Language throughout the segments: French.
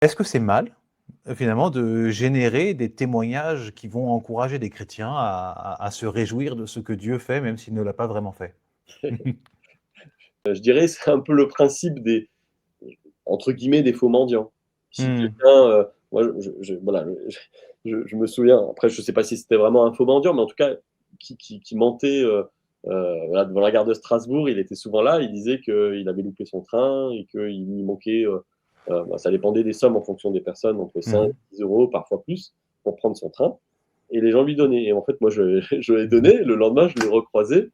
Est-ce que c'est mal, finalement, de générer des témoignages qui vont encourager des chrétiens à se réjouir de ce que Dieu fait, même s'il ne l'a pas vraiment fait? Je dirais, c'est un peu le principe des, entre guillemets, des faux mendiants. Si Mmh. quelqu'un, moi, voilà, je me souviens, après, je sais pas si c'était vraiment un faux mendiant, mais en tout cas, qui mentait, voilà, devant la gare de Strasbourg, il était souvent là, il disait qu'il avait loupé son train et qu'il lui manquait, bah, ça dépendait des sommes en fonction des personnes, entre Mmh 5 mh. et 10 euros, parfois plus, pour prendre son train. Et les gens lui donnaient. Et en fait, moi, je lui ai donné. Le lendemain, je l'ai recroisé.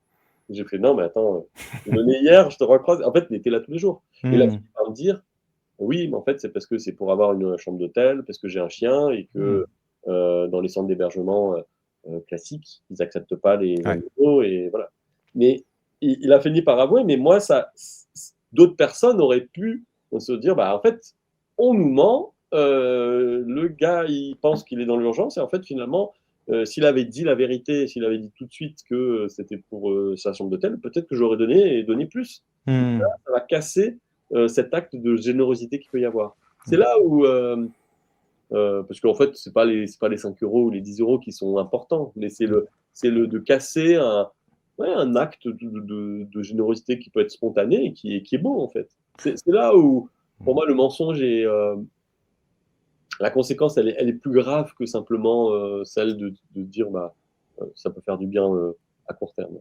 J'ai fait, non, mais attends, je l'ai donné hier, je te recroise. En fait, il était là tous les jours. Et là, il Mmh. finit par me dire, oui, mais en fait, c'est parce que c'est pour avoir une chambre d'hôtel, parce que j'ai un chien et Mmh. que dans les centres d'hébergement classiques, ils acceptent pas les Ouais. animaux et voilà. Mais il a fini par avouer, mais moi, ça, d'autres personnes auraient pu se dire, bah en fait, on nous ment. Le gars, il pense qu'il est dans l'urgence et en fait, finalement, s'il avait dit la vérité, s'il avait dit tout de suite que c'était pour sa chambre d'hôtel, peut-être que j'aurais donné et donné plus. Mais là, Mmh. ça va casser cet acte de générosité qu'il peut y avoir. C'est Mmh. là où, parce qu'en fait, c'est pas les 5 euros ou les 10 euros qui sont importants, mais Mmh. c'est le de casser un, ouais, un acte de générosité qui peut être spontané et qui est beau, en fait. C'est là où, pour Mmh. moi, le mensonge est, la conséquence, elle est plus grave que simplement celle de dire, bah, ça peut faire du bien à court terme.